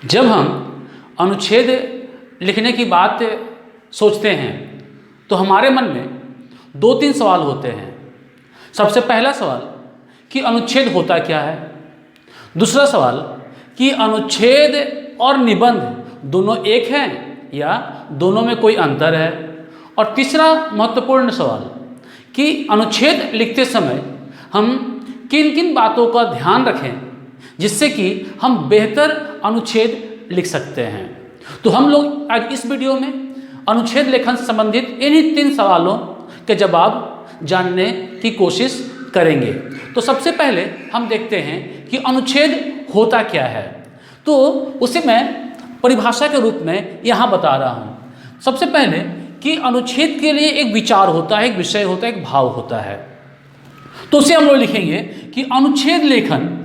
जब हम अनुच्छेद लिखने की बात सोचते हैं तो हमारे मन में दो तीन सवाल होते हैं। सबसे पहला सवाल कि अनुच्छेद होता क्या है, दूसरा सवाल कि अनुच्छेद और निबंध दोनों एक हैं या दोनों में कोई अंतर है, और तीसरा महत्वपूर्ण सवाल कि अनुच्छेद लिखते समय हम किन किन बातों का ध्यान रखें जिससे कि हम बेहतर अनुच्छेद लिख सकते हैं। तो हम लोग आज इस वीडियो में अनुच्छेद लेखन से संबंधित इन्हीं तीन सवालों के जवाब जानने की कोशिश करेंगे। तो सबसे पहले हम देखते हैं कि अनुच्छेद होता क्या है, तो उसे मैं परिभाषा के रूप में यहाँ बता रहा हूँ। सबसे पहले कि अनुच्छेद के लिए एक विचार होता है, एक विषय होता है, एक भाव होता है। तो उसे हम लोग लिखेंगे कि अनुच्छेद लेखन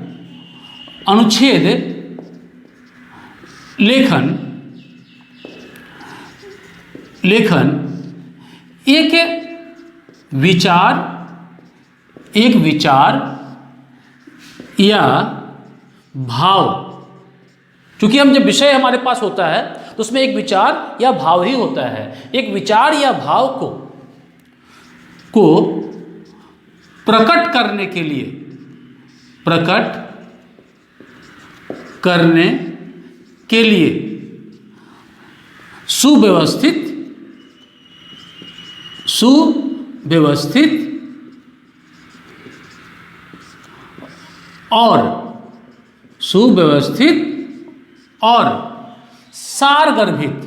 एक विचार या भाव, क्योंकि हम जब विषय हमारे पास होता है तो उसमें एक विचार या भाव ही होता है। एक विचार या भाव को प्रकट करने के लिए सुव्यवस्थित और सारगर्भित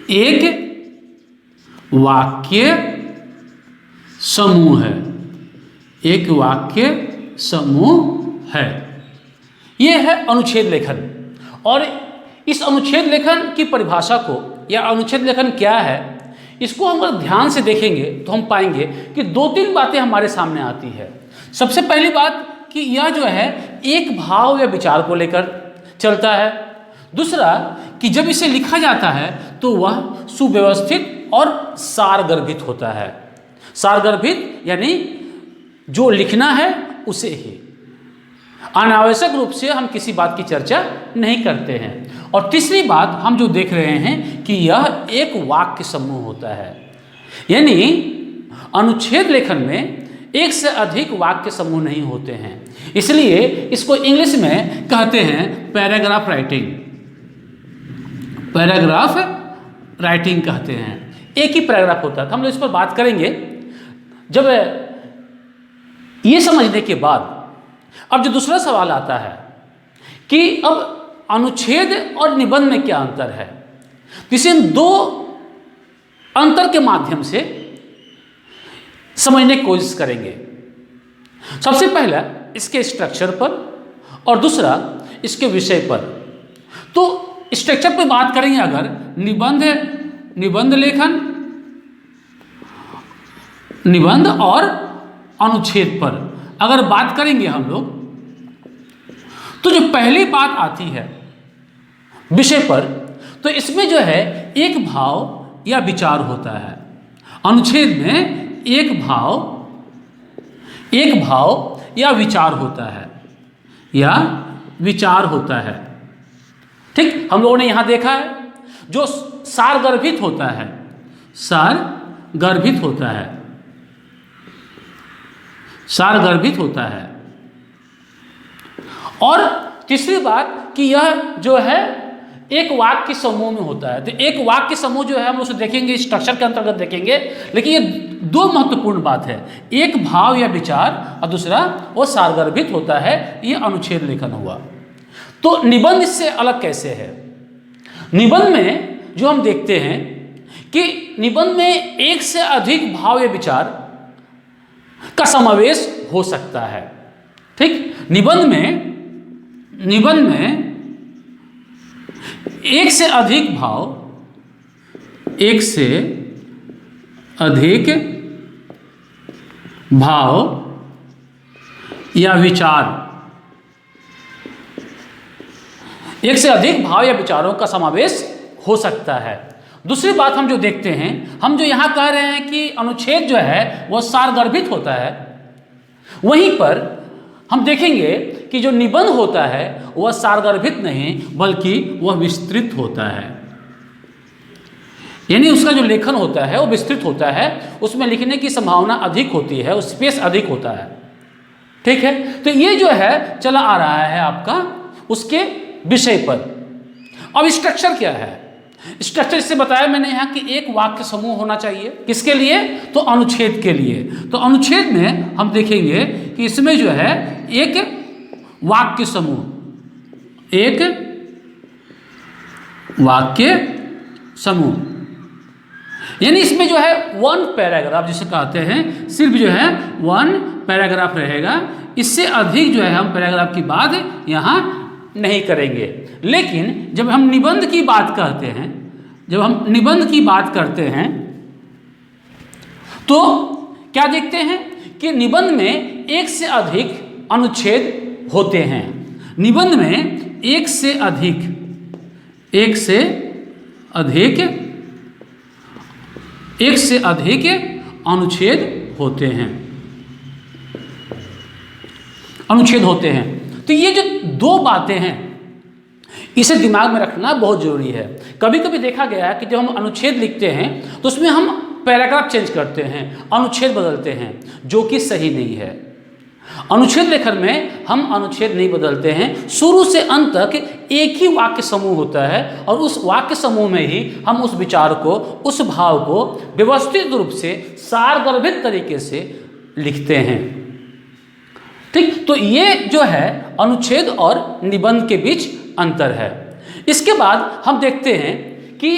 एक वाक्य समूह है। यह है अनुच्छेद लेखन। और इस अनुच्छेद लेखन की परिभाषा को या अनुच्छेद लेखन क्या है, इसको हम अगर ध्यान से देखेंगे तो हम पाएंगे कि दो तीन बातें हमारे सामने आती है। सबसे पहली बात कि यह जो है एक भाव या विचार को लेकर चलता है। दूसरा कि जब इसे लिखा जाता है तो वह सुव्यवस्थित और सारगर्भित होता है। सारगर्भित यानी जो लिखना है उसे ही, अनावश्यक रूप से हम किसी बात की चर्चा नहीं करते हैं। और तीसरी बात हम जो देख रहे हैं कि यह एक वाक्य समूह होता है, यानी अनुच्छेद लेखन में एक से अधिक वाक्य समूह नहीं होते हैं। इसलिए इसको इंग्लिश में कहते हैं पैराग्राफ राइटिंग कहते हैं। एक ही पैराग्राफ होता है। तो हम लोग इस पर बात करेंगे। जब ये समझने के बाद अब जो दूसरा सवाल आता है कि अब अनुच्छेद और निबंध में क्या अंतर है, तो इसे दो अंतर के माध्यम से समझने की कोशिश करेंगे। सबसे पहला इसके स्ट्रक्चर पर और दूसरा इसके विषय पर। तो स्ट्रक्चर पर बात करेंगे अगर निबंध और अनुच्छेद पर अगर बात करेंगे हम लोग, तो जो पहली बात आती है विषय पर, तो इसमें जो है एक भाव या विचार होता है। अनुच्छेद में एक भाव या विचार होता है। ठीक, हम लोगों ने यहां देखा है जो सारगर्भित होता है। और तीसरी बात कि यह जो है एक वाक्य समूह में होता है। तो एक वाक्य समूह जो है हम उसे देखेंगे, स्ट्रक्चर के अंतर्गत देखेंगे। लेकिन ये दो महत्वपूर्ण बात है, एक भाव या विचार और दूसरा वो सारगर्भित होता है। ये अनुच्छेद लेखन हुआ। तो निबंध इससे अलग कैसे है? निबंध में जो हम देखते हैं कि निबंध में एक से अधिक भाव या विचार का समावेश हो सकता है। ठीक, निबंध में एक से अधिक भाव या विचारों का समावेश हो सकता है। दूसरी बात हम जो देखते हैं, हम जो यहाँ कह रहे हैं कि अनुच्छेद जो है वह सारगर्भित होता है, वहीं पर हम देखेंगे कि जो निबंध होता है वह सारगर्भित नहीं बल्कि वह विस्तृत होता है। यानी उसका जो लेखन होता है वो विस्तृत होता है, उसमें लिखने की संभावना अधिक होती है, उस स्पेस अधिक होता है। ठीक है, तो ये जो है चला आ रहा है आपका उसके विषय पर। अब स्ट्रक्चर क्या है? स्ट्रक्चर इससे बताया मैंने यहाँ कि एक वाक्य समूह होना चाहिए। किसके लिए? तो अनुच्छेद के लिए। तो अनुच्छेद में हम देखेंगे कि इसमें जो है एक वाक्य समूह, एक वाक्य समूह, यानी इसमें जो है वन पैराग्राफ जिसे कहते हैं, सिर्फ जो है वन पैराग्राफ रहेगा। इससे अधिक जो है हम पैराग्राफ की बात यहाँ नहीं करेंगे। लेकिन जब हम निबंध की बात करते हैं, जब हम निबंध की बात करते हैं तो क्या देखते हैं कि निबंध में एक से अधिक अनुच्छेद होते हैं। निबंध में एक से अधिक अनुच्छेद होते हैं, तो ये जो दो बातें हैं इसे दिमाग में रखना बहुत जरूरी है। कभी कभी देखा गया है कि जब हम अनुच्छेद लिखते हैं तो उसमें हम पैराग्राफ चेंज करते हैं, अनुच्छेद बदलते हैं, जो कि सही नहीं है। अनुच्छेद लेखन में हम अनुच्छेद नहीं बदलते हैं, शुरू से अंत तक एक ही वाक्य समूह होता है और उस वाक्य समूह में ही हम उस विचार को, उस भाव को व्यवस्थित रूप से सारगर्भित तरीके से लिखते हैं। ठीक, तो ये जो है अनुच्छेद और निबंध के बीच अंतर है। इसके बाद हम देखते हैं कि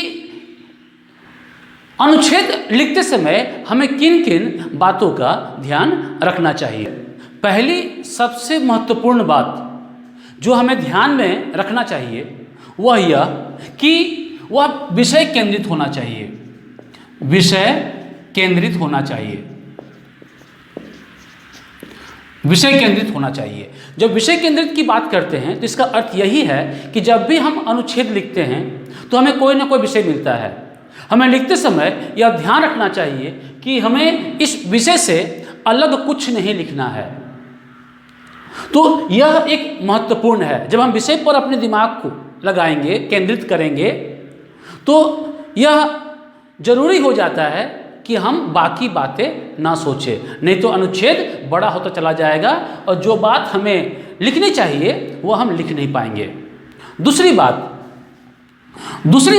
अनुच्छेद लिखते समय हमें किन किन बातों का ध्यान रखना चाहिए। पहली सबसे महत्वपूर्ण बात जो हमें ध्यान में रखना चाहिए वह यह कि वह विषय केंद्रित होना चाहिए, विषय केंद्रित होना चाहिए, विषय केंद्रित होना चाहिए। जब विषय केंद्रित की बात करते हैं तो इसका अर्थ यही है कि जब भी हम अनुच्छेद लिखते हैं तो हमें कोई ना कोई विषय मिलता है। हमें लिखते समय यह ध्यान रखना चाहिए कि हमें इस विषय से अलग कुछ नहीं लिखना है। तो यह एक महत्वपूर्ण है। जब हम विषय पर अपने दिमाग को लगाएंगे, केंद्रित करेंगे, तो यह जरूरी हो जाता है कि हम बाकी बातें ना सोचें, नहीं तो अनुच्छेद बड़ा होता चला जाएगा और जो बात हमें लिखनी चाहिए वो हम लिख नहीं पाएंगे। दूसरी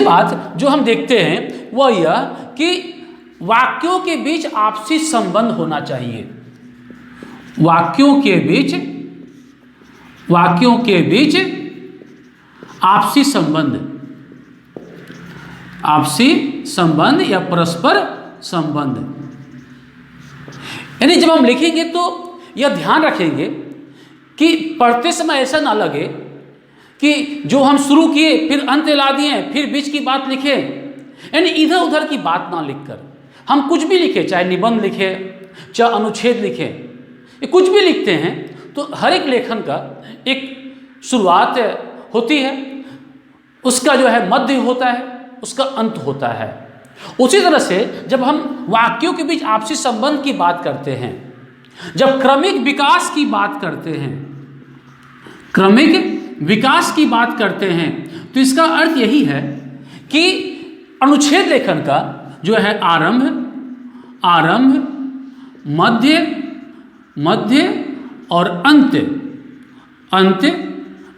बात जो हम देखते हैं वह यह कि वाक्यों के बीच आपसी संबंध होना चाहिए। वाक्यों के बीच आपसी संबंध या परस्पर संबंध, यानी जब हम लिखेंगे तो यह ध्यान रखेंगे कि पढ़ते समय ऐसा ना लगे कि जो हम शुरू किए फिर अंत ला दिए फिर बीच की बात लिखे, यानी इधर उधर की बात ना लिखकर हम कुछ भी लिखे, चाहे निबंध लिखे चाहे अनुच्छेद लिखे, ये कुछ भी लिखते हैं तो हर एक लेखन का एक शुरुआत होती है, उसका जो है मध्य होता है, उसका अंत होता है। उसी तरह से जब हम वाक्यों के बीच आपसी संबंध की बात करते हैं, जब क्रमिक विकास की बात करते हैं, तो इसका अर्थ यही है कि अनुच्छेद लेखन का जो है आरंभ, मध्य और अंत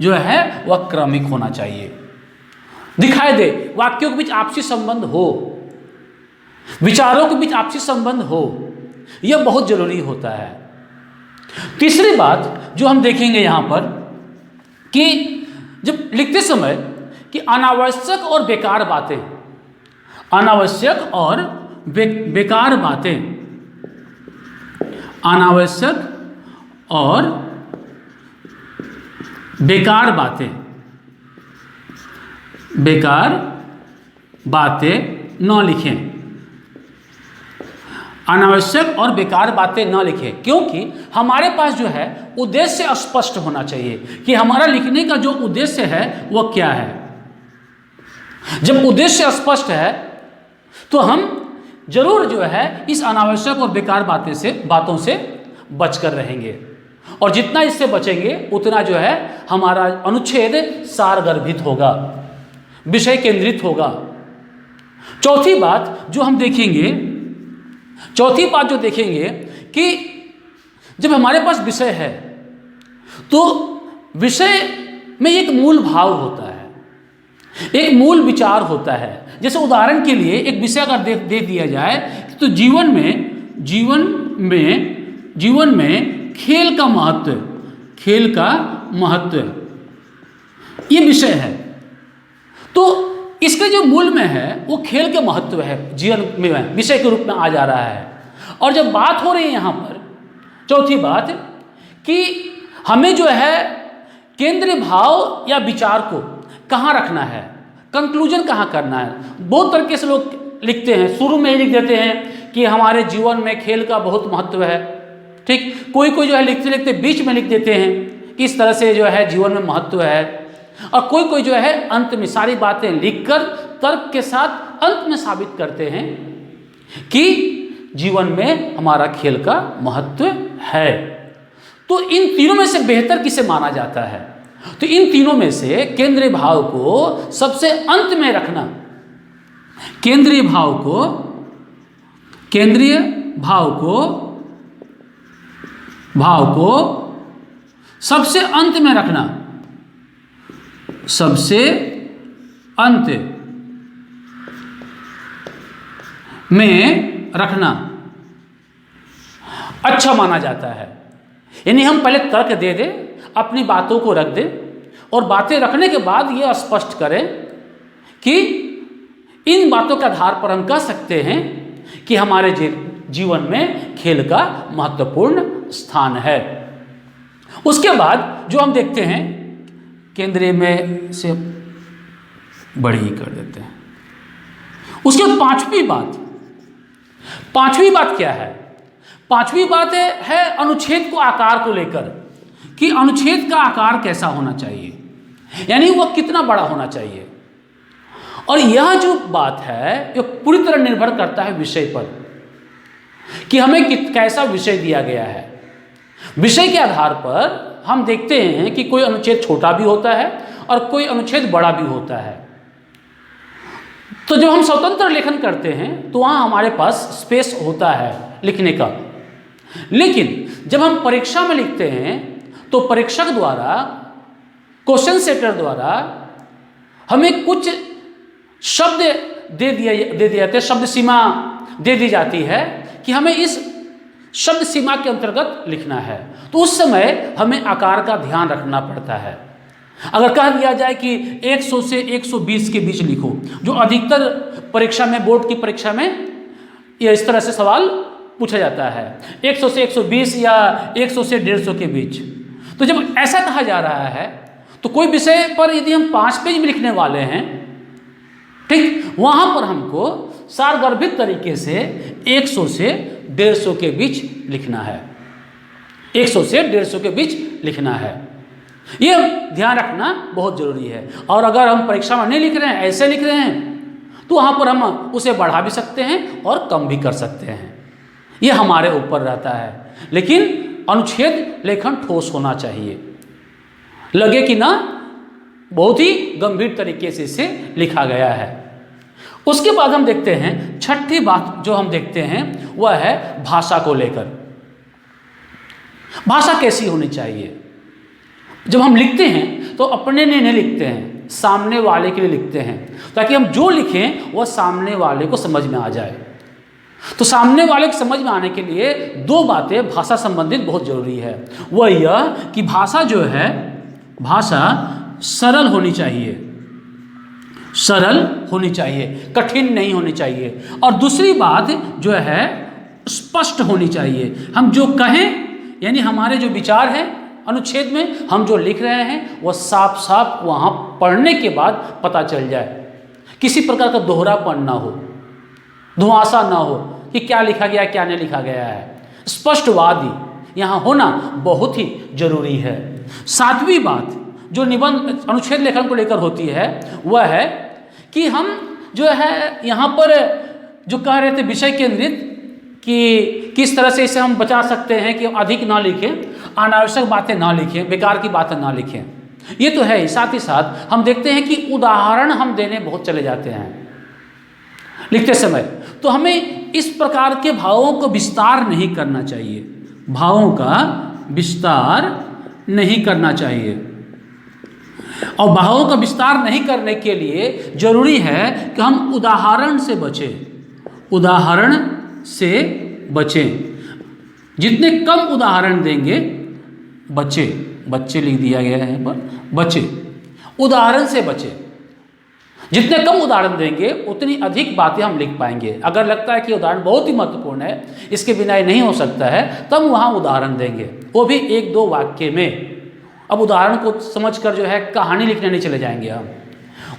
जो है वह क्रमिक होना चाहिए। दिखाई दे, वाक्यों के बीच आपसी संबंध हो, विचारों के बीच आपसी संबंध हो, यह बहुत जरूरी होता है। तीसरी बात जो हम देखेंगे यहाँ पर कि जब लिखते समय कि अनावश्यक और बेकार बातें, अनावश्यक और बेकार बातें न लिखें, अनावश्यक और बेकार बातें न लिखें, क्योंकि हमारे पास जो है उद्देश्य स्पष्ट होना चाहिए कि हमारा लिखने का जो उद्देश्य है वह क्या है। जब उद्देश्य स्पष्ट है तो हम जरूर जो है इस अनावश्यक और बेकार बातों से बचकर रहेंगे, और जितना इससे बचेंगे उतना जो है हमारा अनुच्छेद सारगर्भित होगा, विषय केंद्रित होगा। चौथी बात जो देखेंगे कि जब हमारे पास विषय है तो विषय में एक मूल भाव होता है, एक मूल विचार होता है। जैसे उदाहरण के लिए एक विषय अगर दे दिया जाए तो जीवन में खेल का महत्व ये विषय है। तो इसके जो मूल में है वो खेल के महत्व है, जीवन में विषय के रूप में आ जा रहा है। और जब बात हो रही है यहाँ पर चौथी बात कि हमें जो है केंद्रीय भाव या विचार को कहाँ रखना है, कंक्लूजन कहाँ करना है। बहुत तरीके से लोग लिखते हैं, शुरू में ही लिख देते हैं कि हमारे जीवन में खेल का बहुत महत्व है, ठीक। कोई जो है लिखते लिखते बीच में लिख देते हैं कि इस तरह से जो है जीवन में महत्व है, और कोई जो है अंत में सारी बातें लिखकर तर्क के साथ अंत में साबित करते हैं कि जीवन में हमारा खेल का महत्व है। तो इन तीनों में से बेहतर किसे माना जाता है? तो इन तीनों में से केंद्रीय भाव को सबसे अंत में रखना, केंद्रीय भाव को सबसे अंत में रखना, सबसे अंत में रखना अच्छा माना जाता है। यानी हम पहले तर्क दे दें, अपनी बातों को रख दें, और बातें रखने के बाद ये स्पष्ट करें कि इन बातों के आधार पर हम कह सकते हैं कि हमारे जीवन में खेल का महत्वपूर्ण स्थान है। उसके बाद जो हम देखते हैं, केंद्रीय में से बड़ी ही कर देते हैं। उसके पांचवी बात क्या है? पांचवी बात है अनुच्छेद को आकार को लेकर, कि अनुच्छेद का आकार कैसा होना चाहिए, यानी वह कितना बड़ा होना चाहिए। और यह जो बात है ये पूरी तरह निर्भर करता है विषय पर, कि हमें कैसा विषय दिया गया है। विषय के आधार पर हम देखते हैं कि कोई अनुच्छेद छोटा भी होता है और कोई अनुच्छेद बड़ा भी होता है। तो जब हम स्वतंत्र लेखन करते हैं तो वहाँ हमारे पास स्पेस होता है लिखने का, लेकिन जब हम परीक्षा में लिखते हैं तो परीक्षक द्वारा, क्वेश्चन सेटर द्वारा हमें कुछ शब्द दे दिए जाते, शब्द सीमा दे दी जाती है कि हमें इस शब्द सीमा के अंतर्गत लिखना है। तो उस समय हमें आकार का ध्यान रखना पड़ता है। अगर कह दिया जाए कि 100 से 120 के बीच लिखो, जो अधिकतर परीक्षा में, बोर्ड की परीक्षा में ये इस तरह से सवाल पूछा जाता है, 100 से 120 या 100 से 150 के बीच। तो जब ऐसा कहा जा रहा है तो कोई विषय पर यदि हम 5 पेज में लिखने वाले हैं, ठीक, वहाँ पर हमको सारगर्भित तरीके से 100 से 150 के बीच लिखना है, 100 से 150 के बीच लिखना है। ये ध्यान रखना बहुत ज़रूरी है। और अगर हम परीक्षा में नहीं लिख रहे हैं, ऐसे लिख रहे हैं, तो वहाँ पर हम उसे बढ़ा भी सकते हैं और कम भी कर सकते हैं, ये हमारे ऊपर रहता है। लेकिन अनुच्छेद लेखन ठोस होना चाहिए, लगे कि ना बहुत ही गंभीर तरीके से इसे लिखा गया है। उसके बाद हम देखते हैं छठी बात जो हम देखते हैं वह है भाषा को लेकर। भाषा कैसी होनी चाहिए? जब हम लिखते हैं तो अपने लिए नहीं लिखते हैं, सामने वाले के लिए लिखते हैं, ताकि हम जो लिखें वह सामने वाले को समझ में आ जाए। तो सामने वाले को समझ में आने के लिए 2 बातें भाषा संबंधित बहुत जरूरी है। वह यह कि भाषा जो है, भाषा सरल होनी चाहिए, सरल होनी चाहिए, कठिन नहीं होनी चाहिए। और दूसरी बात जो है स्पष्ट होनी चाहिए। हम जो कहें, यानी हमारे जो विचार हैं अनुच्छेद में, हम जो लिख रहे हैं वह साफ साफ वहाँ पढ़ने के बाद पता चल जाए, किसी प्रकार का दोहरापन ना हो, धुआंसा ना हो कि क्या लिखा गया क्या नहीं लिखा गया है। स्पष्टवादी यहाँ होना बहुत ही जरूरी है। 7वीं बात जो निबंध अनुच्छेद लेखन को लेकर होती है वह है कि हम जो है यहाँ पर जो कह रहे थे विषय केंद्रित, कि किस तरह से इसे हम बचा सकते हैं कि अधिक ना लिखें, अनावश्यक बातें ना लिखें, बेकार की बातें ना लिखें, ये तो है ही। साथ ही साथ हम देखते हैं कि उदाहरण हम देने बहुत चले जाते हैं लिखते समय, तो हमें इस प्रकार के भावों को विस्तार नहीं करना चाहिए, भावों का विस्तार नहीं करना चाहिए। और भावों का विस्तार नहीं करने के लिए जरूरी है कि हम उदाहरण से बचें, उदाहरण से बचें। जितने कम उदाहरण देंगे, बच्चे लिख दिया गया है पर बचे, उदाहरण से बचे। जितने कम उदाहरण देंगे उतनी अधिक बातें हम लिख पाएंगे। अगर लगता है कि उदाहरण बहुत ही महत्वपूर्ण है, इसके बिना ये नहीं हो सकता है, तब वहाँ उदाहरण देंगे, वो भी 1-2 वाक्य में। अब उदाहरण को समझकर जो है कहानी लिखने नहीं चले जाएंगे हम।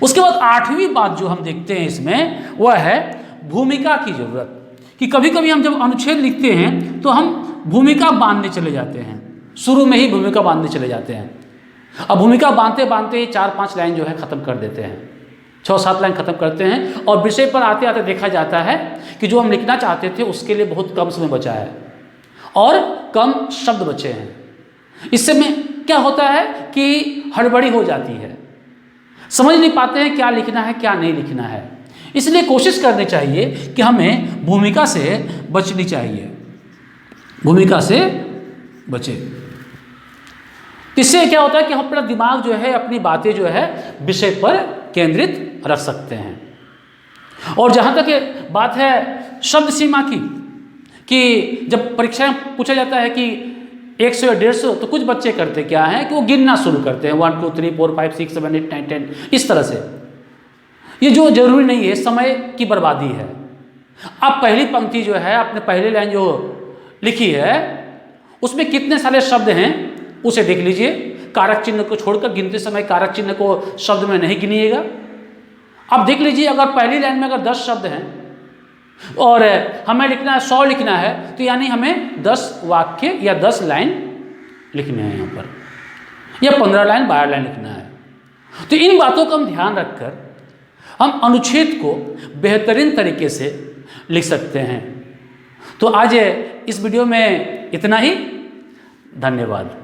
उसके बाद 8वीं बात जो हम देखते हैं इसमें, वह है भूमिका की जरूरत। कि कभी कभी हम जब अनुच्छेद लिखते हैं तो हम भूमिका बांधने चले जाते हैं, शुरू में ही भूमिका बांधने चले जाते हैं। अब भूमिका बांधते बांधते 4-5 लाइन जो है ख़त्म कर देते हैं, 6-7 लाइन ख़त्म करते हैं, और विषय पर आते आते देखा जाता है कि जो हम लिखना चाहते थे उसके लिए बहुत कम समय बचा है और कम शब्द बचे हैं। इससे में क्या होता है कि हड़बड़ी हो जाती है, समझ नहीं पाते हैं क्या लिखना है क्या नहीं लिखना है। इसलिए कोशिश करनी चाहिए कि हमें भूमिका से बचनी चाहिए, भूमिका से बचे। इससे क्या होता है कि हम अपना दिमाग जो है, अपनी बातें जो है विषय पर केंद्रित रख सकते हैं। और जहाँ तक बात है शब्द सीमा की, कि जब परीक्षा में पूछा जाता है कि 100 या 150, तो कुछ बच्चे करते क्या हैं कि वो गिनना शुरू करते हैं, 1 2 3 4 5 6 7 8 9 10, इस तरह से। ये जो जरूरी नहीं है, समय की बर्बादी है। अब पहली पंक्ति जो है, आपने पहली लाइन जो लिखी है उसमें कितने सारे शब्द हैं उसे देख लीजिए। कारक चिन्ह को छोड़कर गिनते समय कारक चिन्ह को शब्द में नहीं गिनिएगा। अब देख लीजिए, अगर पहली लाइन में अगर 10 शब्द हैं और हमें लिखना है 100 लिखना है, तो यानी हमें 10 वाक्य या 10 लाइन लिखने हैं यहाँ पर, या 15 लाइन 12 लाइन लिखना है। तो इन बातों का हम ध्यान रखकर हम अनुच्छेद को बेहतरीन तरीके से लिख सकते हैं। तो आज इस वीडियो में इतना ही। धन्यवाद।